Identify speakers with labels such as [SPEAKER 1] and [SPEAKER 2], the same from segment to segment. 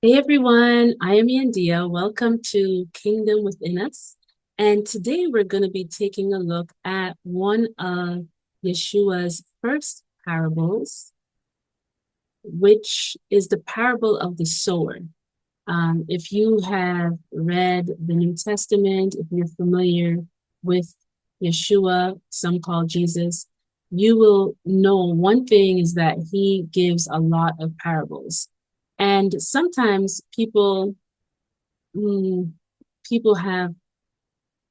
[SPEAKER 1] Hey everyone, I am Yandia. Welcome to Kingdom Within Us. And today we're going to be taking a look at one of Yeshua's first parables, which is the parable of the sower. If you have read the New Testament, if you're familiar with Yeshua, some call Jesus, you will know one thing is that he gives a lot of parables. And sometimes mm, people have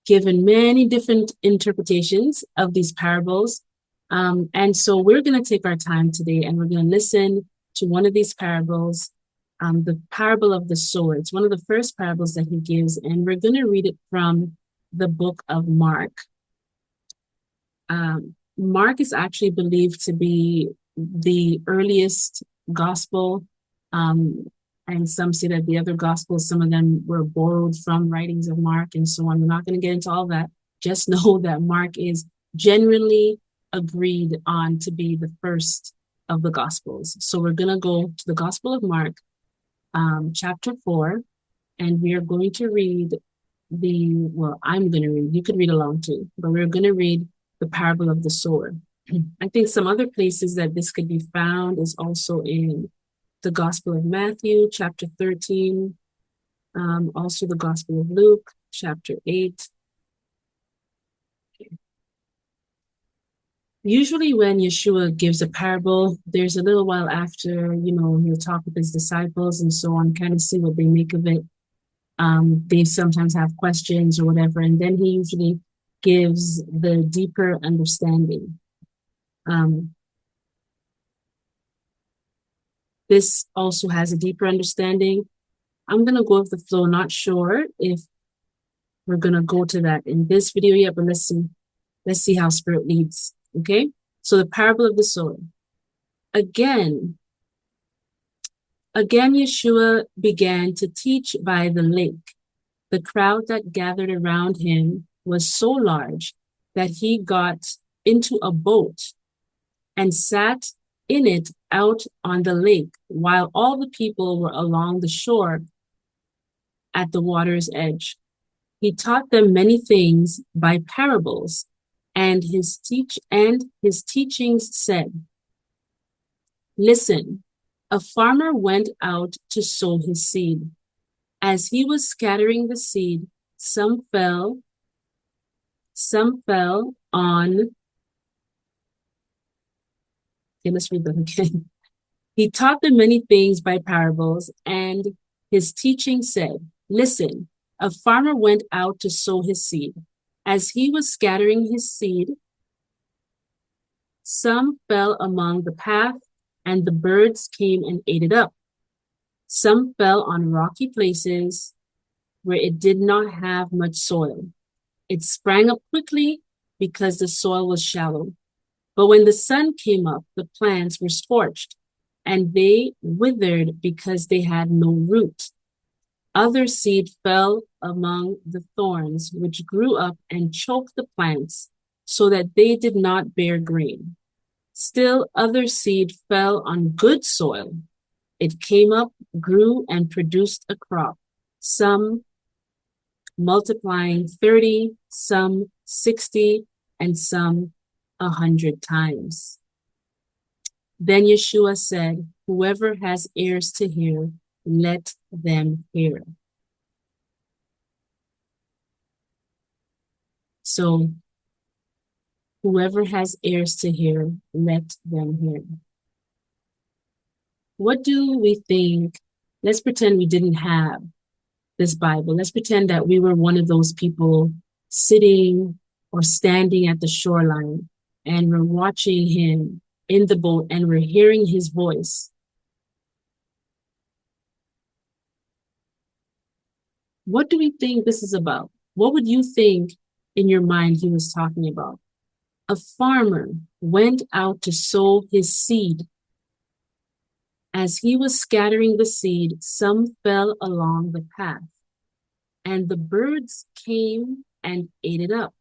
[SPEAKER 1] given many different interpretations of these parables. And so we're going to take our time today and we're going to listen to one of these parables, the parable of the sower. It's one of the first parables that he gives, and we're going to read it from the book of Mark. Mark is actually believed to be the earliest gospel. And some say that the other gospels, some of them were borrowed from writings of Mark and so on. We're not going to get into all that. Just know that Mark is generally agreed on to be the first of the gospels. So we're going to go to the Gospel of Mark, chapter 4, and we are going to read I'm going to read, you could read along too, but we're going to read the parable of the sower. I think some other places that this could be found is also in the Gospel of Matthew, chapter 13, also the Gospel of Luke, chapter 8. Usually when Yeshua gives a parable, there's a little while after, he'll talk with his disciples and so on, kind of see what they make of it. They sometimes have questions or whatever, and then he usually gives the deeper understanding. This also has a deeper understanding. I'm going to go with the flow, not sure if we're going to go to that in this video yet, but let's see how Spirit leads, okay? So the parable of the sower. Again, Yeshua began to teach by the lake. The crowd that gathered around him was so large that he got into a boat and sat in it out on the lake while all the people were along the shore at the water's edge. He taught them many things by parables, and his teachings said, "Listen, a farmer went out to sow his seed. As he was scattering the seed, some fell on." Okay, let's read that again. He taught them many things by parables, and his teaching said, "Listen, a farmer went out to sow his seed. As he was scattering his seed, some fell among the path, and the birds came and ate it up. Some fell on rocky places where it did not have much soil. It sprang up quickly because the soil was shallow. But when the sun came up, the plants were scorched, and they withered because they had no root. Other seed fell among the thorns, which grew up and choked the plants, so that they did not bear grain. Still, other seed fell on good soil. It came up, grew, and produced a crop, some multiplying 30, some 60, and some 100 times. Then Yeshua said, "Whoever has ears to hear, let them hear." So, whoever has ears to hear, let them hear. What do we think? Let's pretend we didn't have this Bible. Let's pretend that we were one of those people sitting or standing at the shoreline, and we're watching him in the boat and we're hearing his voice. What do we think this is about? What would you think in your mind he was talking about? A farmer went out to sow his seed. As he was scattering the seed, some fell along the path, and the birds came and ate it up.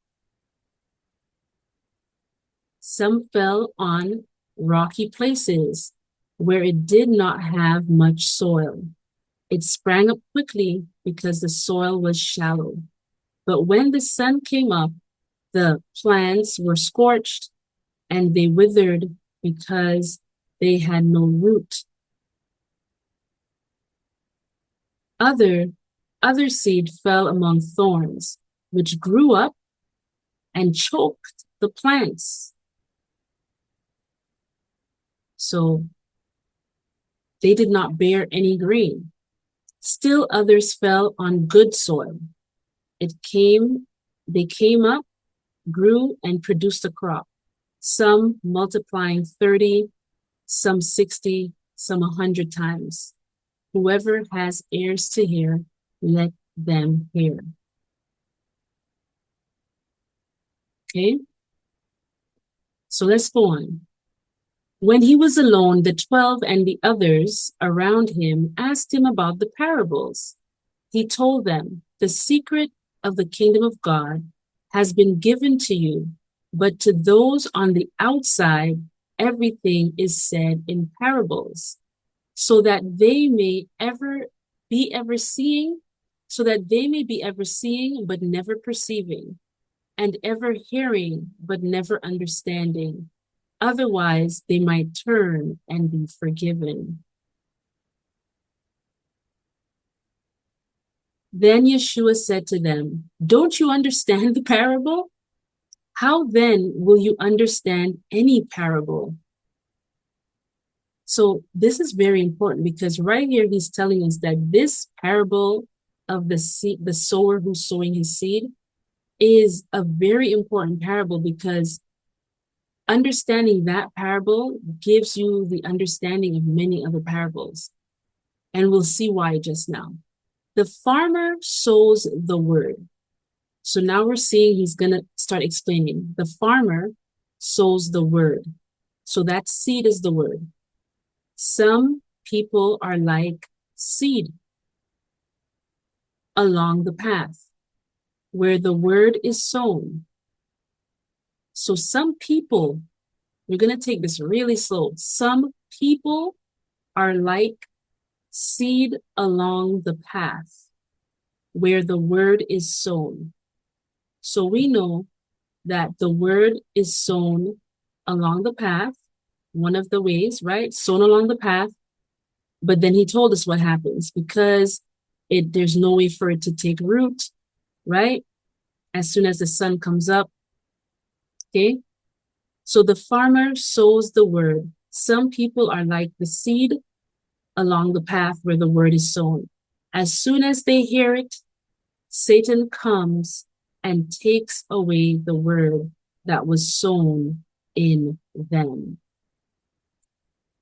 [SPEAKER 1] Some fell on rocky places where it did not have much soil. It sprang up quickly because the soil was shallow. But when the sun came up, the plants were scorched and they withered because they had no root. Other seed fell among thorns, which grew up and choked the plants. So they did not bear any grain. Still others fell on good soil. They came up, grew, and produced a crop, some multiplying 30, some 60, some 100 times. Whoever has ears to hear, let them hear. Okay? So let's go on. When he was alone, the 12 and the others around him asked him about the parables. He told them, the secret of the kingdom of God has been given to you, but to those on the outside, everything is said in parables, so that they may be ever seeing, but never perceiving, and ever hearing, but never understanding. Otherwise, they might turn and be forgiven. Then Yeshua said to them, don't you understand the parable? How then will you understand any parable? So this is very important because right here he's telling us that this parable of the sower who's sowing his seed is a very important parable, because understanding that parable gives you the understanding of many other parables. And we'll see why just now. The farmer sows the word. So now we're seeing he's going to start explaining. The farmer sows the word. So that seed is the word. Some people are like seed along the path where the word is sown. So some people, we're going to take this really slow. Some people are like seed along the path where the word is sown. So we know that the word is sown along the path, one of the ways, right? Sown along the path. But then he told us what happens because there's no way for it to take root, right? As soon as the sun comes up, okay? So the farmer sows the word. Some people are like the seed along the path where the word is sown. As soon as they hear it, Satan comes and takes away the word that was sown in them.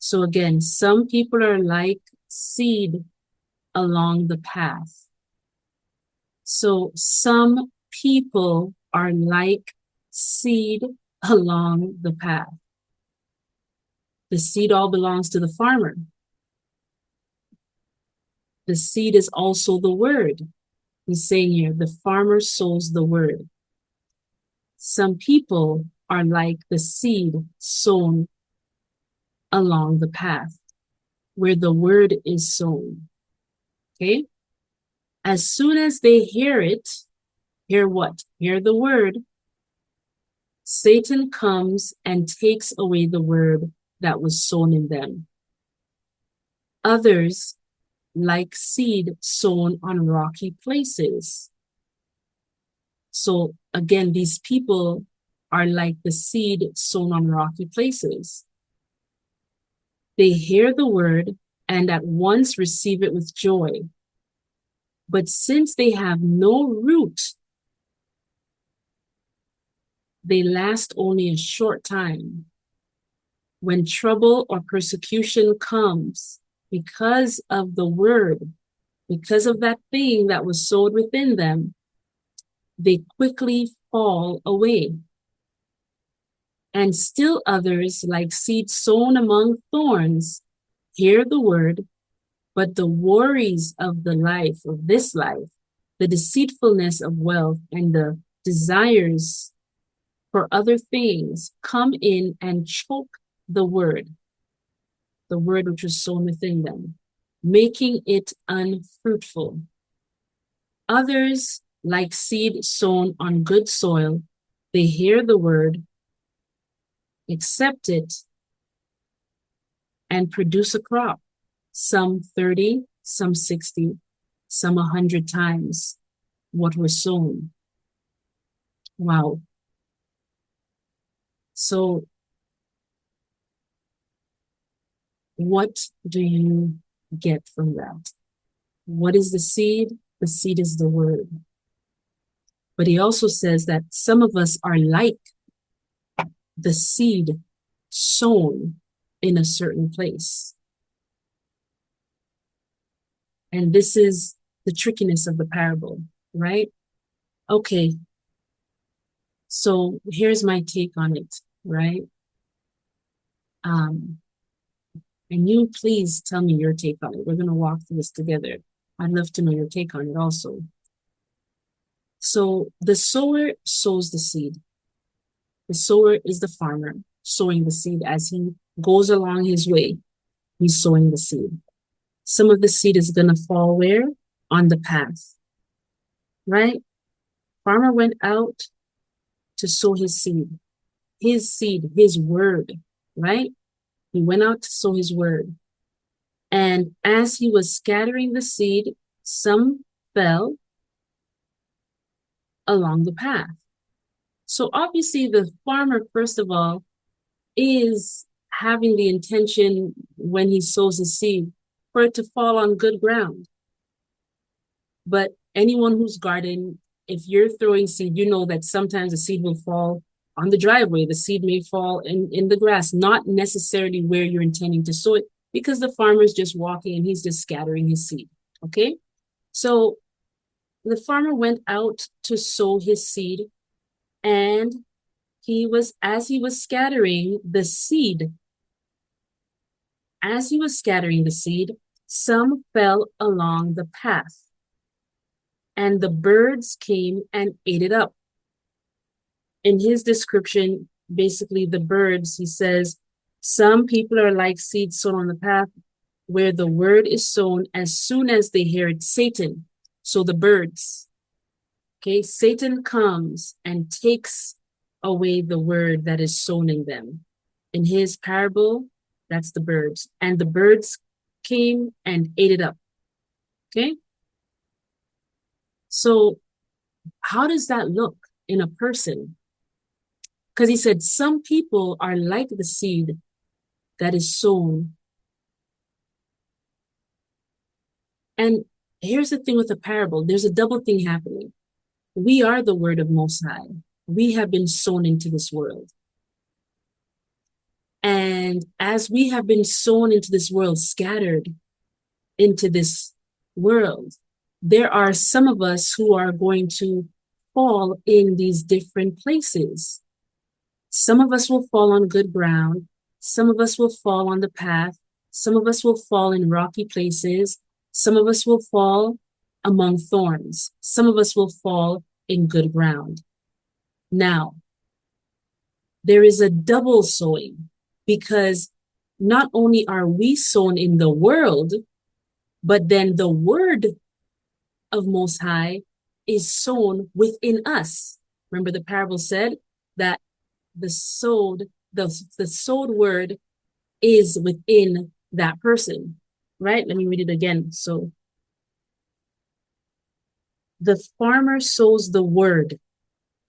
[SPEAKER 1] So again, some people are like seed along the path. So some people are like seed along the path. The seed all belongs to the farmer. The seed is also the word. He's saying here, the farmer sows the word. Some people are like the seed sown along the path where the word is sown. Okay? As soon as they hear it, hear what? Hear the word. Satan comes and takes away the word that was sown in them. Others, like seed sown on rocky places. So again, these people are like the seed sown on rocky places. They hear the word and at once receive it with joy. But since they have no root, they last only a short time. When trouble or persecution comes because of the word, because of that thing that was sowed within them, they quickly fall away. And still others, like seed sown among thorns, hear the word, but the worries of this life, the deceitfulness of wealth, and the desires for other things come in and choke the word which was sown within them. making it unfruitful. Others, like seed sown on good soil, they hear the word, accept it, and produce a crop, some 30, some 60, some 100 times what was sown. Wow. So what do you get from that? What is the seed? The seed is the word. But he also says that some of us are like the seed sown in a certain place. And this is the trickiness of the parable, right? Okay, so here's my take on it, right? And you please tell me your take on it. We're going to walk through this together. I'd love to know your take on it also. So the sower sows the seed. The sower is the farmer sowing the seed as he goes along his way. He's sowing the seed. Some of the seed is going to fall where? On the path, right? Farmer went out to sow his seed, his word, right? He went out to sow his word. And as he was scattering the seed, some fell along the path. So obviously the farmer, first of all, is having the intention when he sows his seed for it to fall on good ground. But anyone who's garden, if you're throwing seed, you know that sometimes the seed will fall on the driveway. The seed may fall in the grass, not necessarily where you're intending to sow it, because the farmer is just walking and he's just scattering his seed. Okay? So the farmer went out to sow his seed, and as he was scattering the seed, some fell along the path, and the birds came and ate it up. In his description, basically the birds, he says, some people are like seed sown on the path where the word is sown as soon as they hear it. Satan, so the birds, okay, Satan comes and takes away the word that is sown in them. In his parable, that's the birds. And the birds came and ate it up. Okay? So how does that look in a person? Because he said some people are like the seed that is sown. And here's the thing with the parable. There's a double thing happening. We are the word of Most High. We have been sown into this world. And as we have been sown into this world, scattered into this world, there are some of us who are going to fall in these different places. Some of us will fall on good ground. Some of us will fall on the path. Some of us will fall in rocky places. Some of us will fall among thorns. Some of us will fall in good ground. Now, there is a double sowing, because not only are we sown in the world, but then the word of Most High is sown within us. Remember the parable said that the sowed word is within that person, right? Let me read it again. So the farmer sows the word.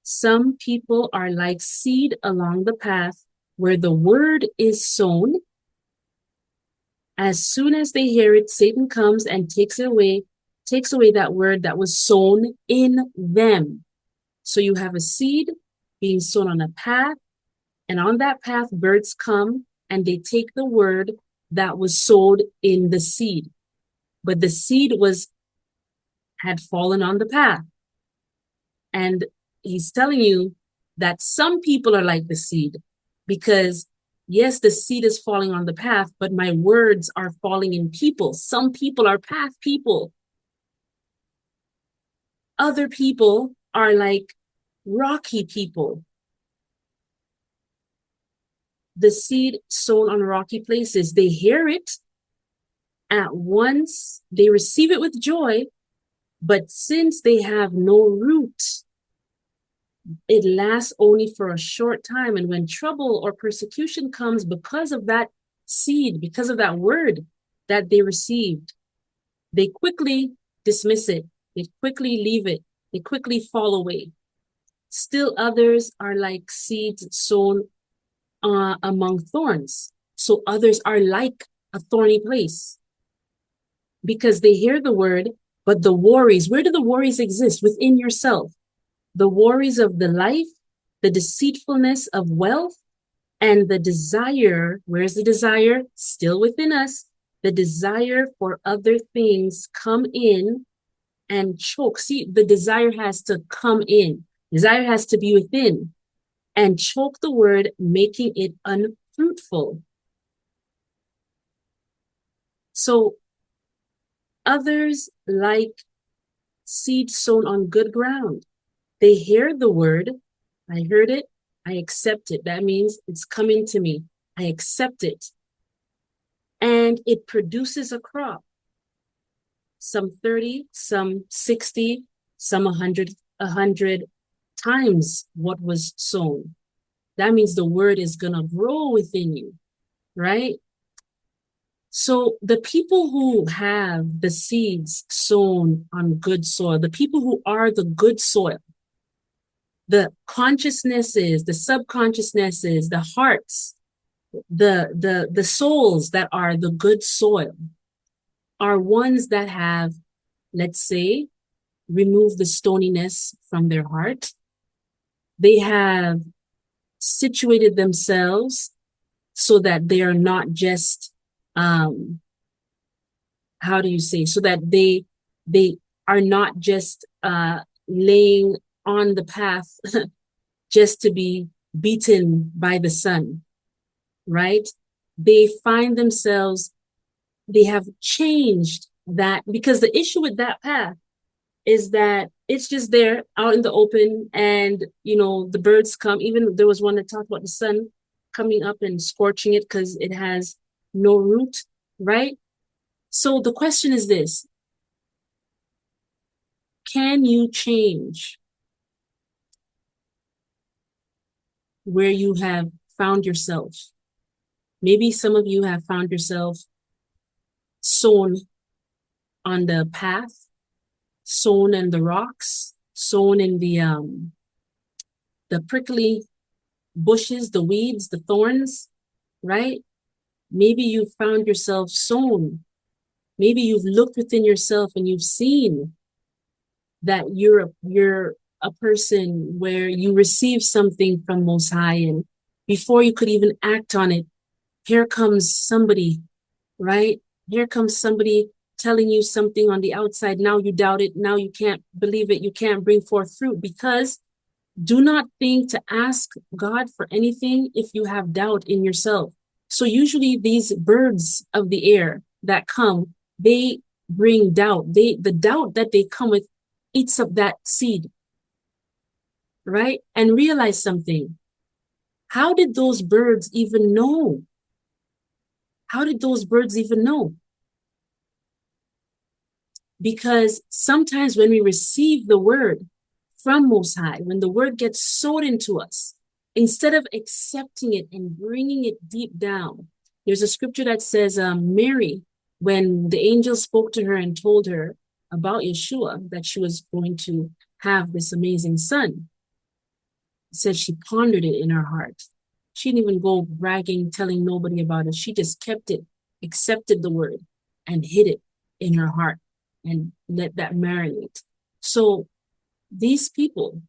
[SPEAKER 1] Some people are like seed along the path where the word is sown. As soon as they hear it, Satan comes and takes away that word that was sown in them. So you have a seed being sown on a path, and on that path, birds come and they take the word that was sowed in the seed. But the seed had fallen on the path. And he's telling you that some people are like the seed, because yes, the seed is falling on the path, but my words are falling in people. Some people are path people. Other people are like rocky people. The seed sown on rocky places, they hear it At once they receive it with joy, but since they have no root, it lasts only for a short time. And when trouble or persecution comes because of that seed, because of that word that they received, they quickly dismiss it. They quickly leave it. They quickly fall away. Still others are like seeds sown among thorns. So others are like a thorny place because they hear the word, but the worries, where do the worries exist? Within yourself. The worries of the life, the deceitfulness of wealth, and the desire, where's the desire? Still within us. The desire for other things come in and choke. See, the desire has to come in. Desire has to be within and choke the word, making it unfruitful. So others like seed sown on good ground. They hear the word. I heard it. I accept it. That means it's coming to me. I accept it. And it produces a crop. Some 30, some 60, some 100 times what was sown. That means the word is going to grow within you, right? So the people who have the seeds sown on good soil, the people who are the good soil, the consciousnesses, the subconsciousnesses, the hearts, the souls that are the good soil are ones that have, let's say, removed the stoniness from their heart. They have situated themselves so that they are not just, how do you say, so that they are not just laying on the path just to be beaten by the sun, right? They find themselves, they have changed that, because the issue with that path is that it's just there out in the open, and the birds come. Even there was one that talked about the sun coming up and scorching it because it has no root, right? So the question is this: can you change where you have found yourself? Maybe some of you have found yourself sown on the path, sown in the rocks, sown in the prickly bushes, the weeds, the thorns, right? Maybe you found yourself sown. Maybe you've looked within yourself and you've seen that you're a person where you receive something from Most High, and before you could even act on it, here comes somebody, right? Here comes somebody telling you something on the outside. Now you doubt it. Now you can't believe it. You can't bring forth fruit, because do not think to ask God for anything if you have doubt in yourself. So usually these birds of the air that come, they bring doubt. The doubt that they come with eats up that seed, right? And realize something. How did those birds even know? How did those birds even know? Because sometimes when we receive the word from Most High, when the word gets sowed into us, instead of accepting it and bringing it deep down, there's a scripture that says, Mary, when the angel spoke to her and told her about Yeshua, that she was going to have this amazing son, it said she pondered it in her heart. She didn't even go bragging, telling nobody about it. She just kept it, accepted the word, and hid it in her heart and let that marinate. So these people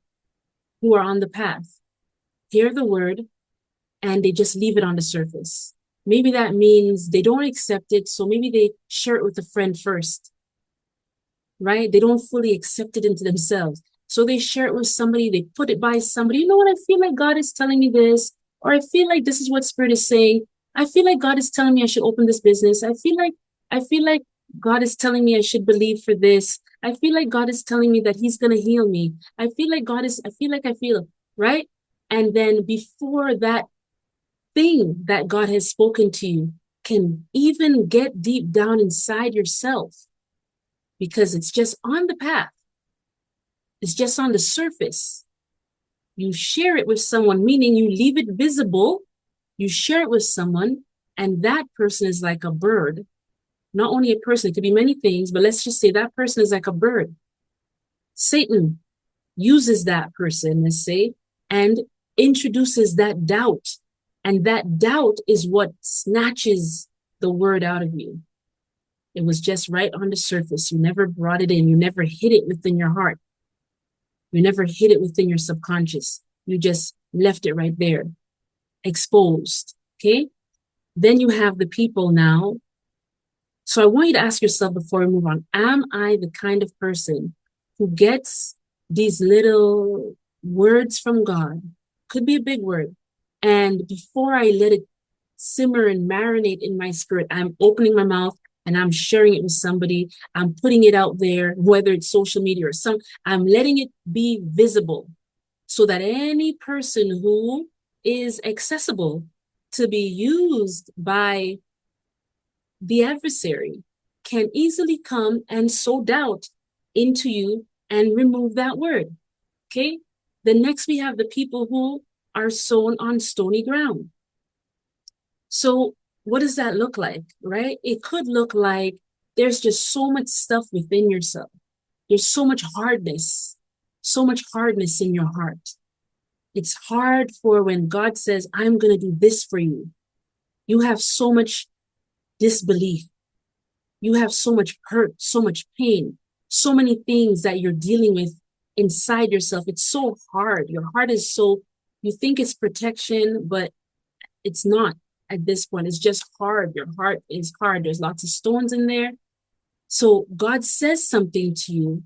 [SPEAKER 1] who are on the path hear the word and they just leave it on the surface. Maybe that means they don't accept it, so maybe they share it with a friend first, right? They don't fully accept it into themselves. So they share it with somebody, they put it by somebody. You know what? I feel like God is telling me this, or I feel like this is what Spirit is saying. I feel like God is telling me I should open this business. I feel like God is telling me I should believe for this. I feel like God is telling me that He's going to heal me. I feel, right? And then before that thing that God has spoken to you, can even get deep down inside yourself because it's just on the path. It's just on the surface. You share it with someone, meaning you leave it visible. You share it with someone, and that person is like a bird. Not only a person, it could be many things, but let's just say that person is like a bird. Satan uses that person, let's say, and introduces that doubt. And that doubt is what snatches the word out of you. It was just right on the surface. You never brought it in. You never hid it within your heart. You never hid it within your subconscious. You just left it right there, exposed. Okay? Then you have the people now. So I want you to ask yourself before we move on, am I the kind of person who gets these little words from God? Could be a big word. And before I let it simmer and marinate in my spirit, I'm opening my mouth and I'm sharing it with somebody. I'm putting it out there, whether it's social media or I'm letting it be visible so that any person who is accessible to be used by the adversary can easily come and sow doubt into you and remove that word. Okay? Then next we have the people who are sown on stony ground. So what does that look like, right? It could look like there's just so much stuff within yourself. There's so much hardness in your heart. It's hard for when God says, I'm going to do this for you. You have so much disbelief. You have so much hurt, so much pain, so many things that you're dealing with inside yourself. It's so hard. Your heart is so, you think it's protection, but it's not at this point. It's just hard. Your heart is hard. There's lots of stones in there. So God says something to you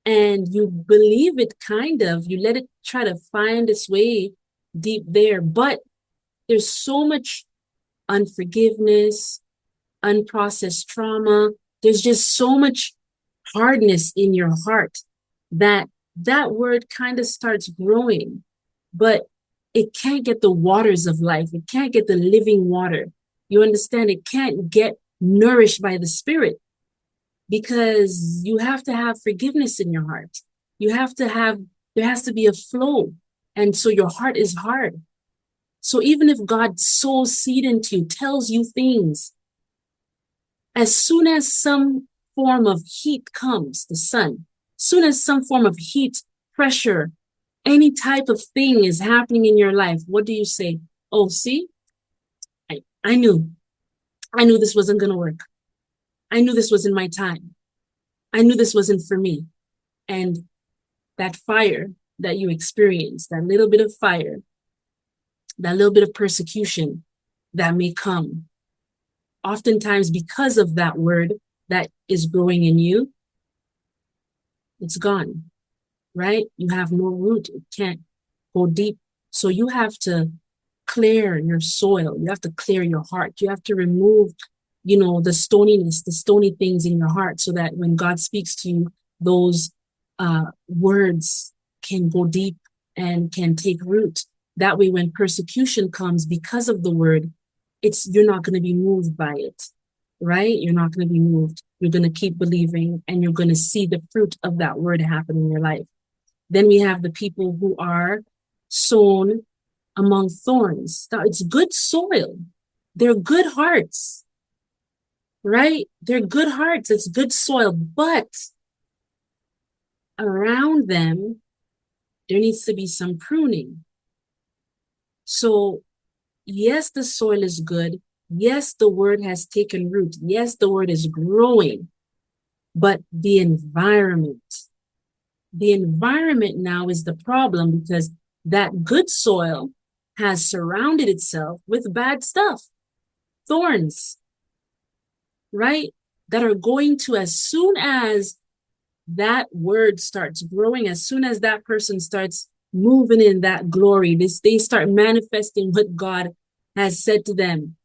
[SPEAKER 1] and you believe it kind of, you let it try to find its way deep there, but there's so much unforgiveness, unprocessed trauma. There's just so much hardness in your heart that that word kind of starts growing, but it can't get the waters of life. It can't get the living water. You understand? It can't get nourished by the Spirit because you have to have forgiveness in your heart. You have to have, there has to be a flow. And so your heart is hard. So even if God sows seed into you, tells you things, as soon as some form of heat comes, the sun, soon as some form of heat, pressure, any type of thing is happening in your life, what do you say? Oh, see, I knew this wasn't going to work. I knew this wasn't my time. I knew this wasn't for me. And that fire that you experience, that little bit of fire, that little bit of persecution that may come, oftentimes because of that word that is growing in you, it's gone, right? You have no root. It can't go deep. So you have to clear your soil. You have to clear your heart. You have to remove, the stoniness, the stony things in your heart so that when God speaks to you, those words can go deep and can take root. That way, when persecution comes because of the word, you're not going to be moved by it, right? You're not going to be moved. You're going to keep believing and you're going to see the fruit of that word happen in your life. Then we have the people who are sown among thorns. Now, it's good soil. They're good hearts, right? They're good hearts. It's good soil, but around them, there needs to be some pruning. So yes, the soil is good. Yes, the word has taken root. Yes, the word is growing, but the environment now is the problem because that good soil has surrounded itself with bad stuff, thorns, right? That are going to, as soon as that word starts growing, as soon as that person starts moving in that glory, they start manifesting what God has said to them.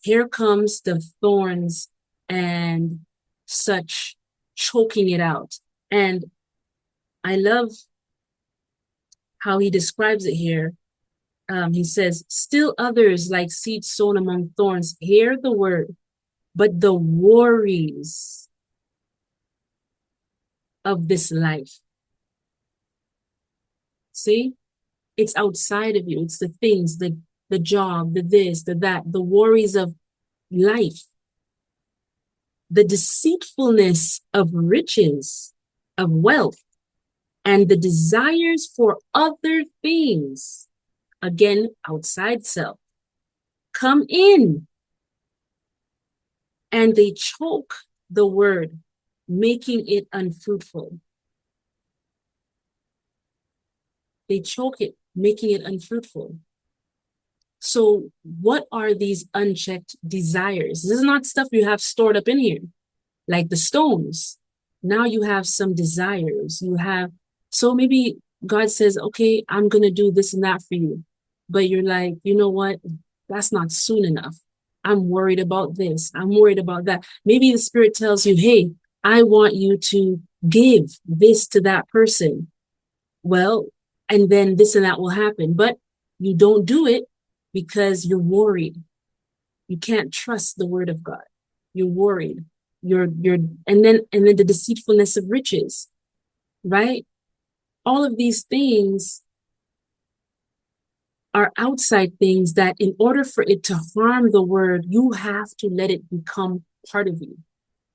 [SPEAKER 1] Here comes the thorns and such choking it out. And I love how he describes it here. he says, still others like seed sown among thorns hear the word, but the worries of this life. See, it's outside of you. It's the things, the job, the this, the that, the worries of life, the deceitfulness of riches, of wealth, and the desires for other things, again, outside self, come in and they choke the word, making it unfruitful. They choke it, making it unfruitful. So what are these unchecked desires? This is not stuff you have stored up in here, like the stones. Now you have some desires. You have, so maybe God says, okay, I'm going to do this and that for you. But you're like, you know what? That's not soon enough. I'm worried about this. I'm worried about that. Maybe the Spirit tells you, hey, I want you to give this to that person. Well, and then this and that will happen. But you don't do it because you're worried. You can't trust the word of God. You're worried. And then the deceitfulness of riches, right? All of these things are outside things that in order for it to harm the word, you have to let it become part of you.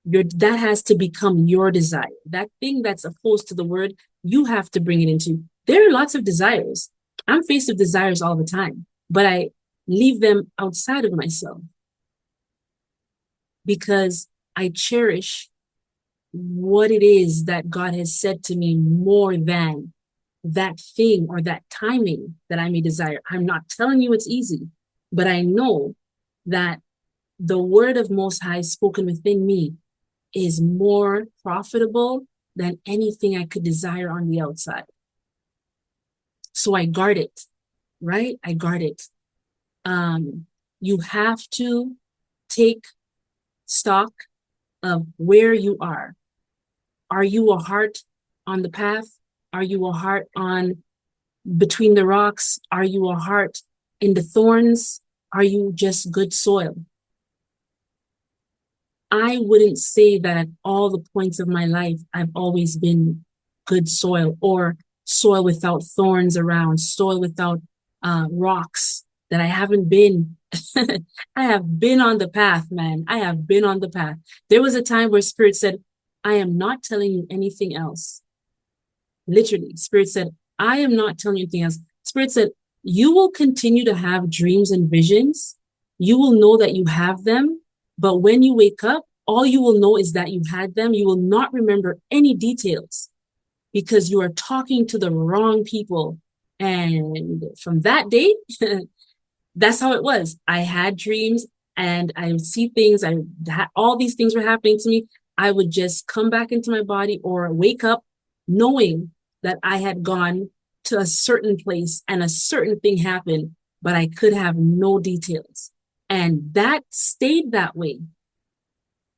[SPEAKER 1] That has to become your desire. That thing that's opposed to the word, you have to bring it into. There are lots of desires. I'm faced with desires all the time, but I leave them outside of myself because I cherish what it is that God has said to me more than that thing or that timing that I may desire. I'm not telling you it's easy, but I know that the word of Most High spoken within me is more profitable than anything I could desire on the outside. So I guard it, right? I guard it. You have to take stock of where you are. Are you a heart on the path? Are you a heart on between the rocks? Are you a heart in the thorns? Are you just good soil? I wouldn't say that at all the points of my life, I've always been good soil or soil without thorns around, soil without rocks, that I haven't been. I have been on the path, man. I have been on the path. There was a time where Spirit said, I am not telling you anything else. Literally, Spirit said, I am not telling you anything else. Spirit said, you will continue to have dreams and visions. You will know that you have them. But when you wake up, all you will know is that you had them. You will not remember any details because you are talking to the wrong people. And from that day, that's how it was. I had dreams and I would see things. All these things were happening to me. I would just come back into my body or wake up knowing that I had gone to a certain place and a certain thing happened, but I could have no details. And that stayed that way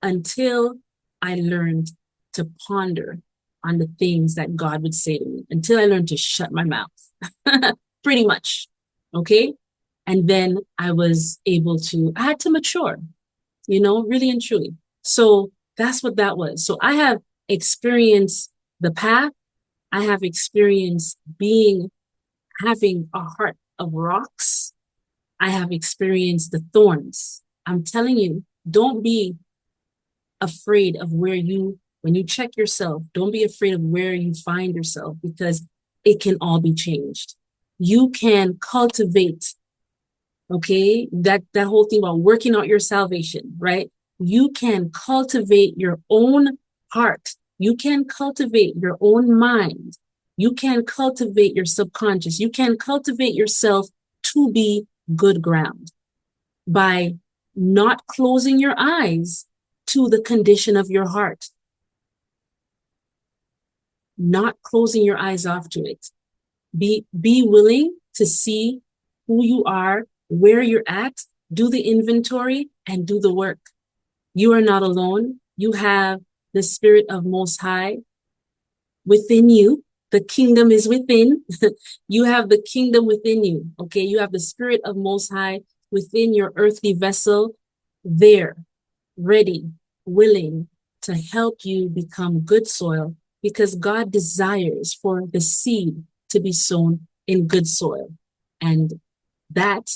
[SPEAKER 1] until I learned to ponder on the things that God would say to me, until I learned to shut my mouth, pretty much. Okay. And then I was able to, I had to mature, really and truly. So that's what that was. So I have experienced the path. I have experienced having a heart of rocks. I have experienced the thorns. I'm telling you, don't be afraid of when you check yourself, don't be afraid of where you find yourself because it can all be changed. You can cultivate, okay, that whole thing about working out your salvation, right? You can cultivate your own heart. You can cultivate your own mind. You can cultivate your subconscious. You can cultivate yourself to be good ground by not closing your eyes to the condition of your heart, not closing your eyes off to it. Be willing to see who you are, where you're at, do the inventory and do the work. You are not alone. You have the Spirit of Most High within you. The kingdom is within. You have the kingdom within you. Okay. You have the spirit of Most High within your earthly vessel there, ready, willing to help you become good soil because God desires for the seed to be sown in good soil. And that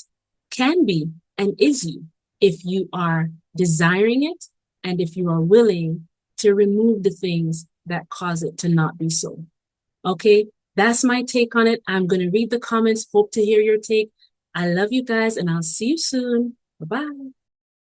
[SPEAKER 1] can be and is you if you are desiring it and if you are willing to remove the things that cause it to not be so. Okay, that's my take on it. I'm going to read the comments. Hope to hear your take. I love you guys, and I'll see you soon. Bye-bye.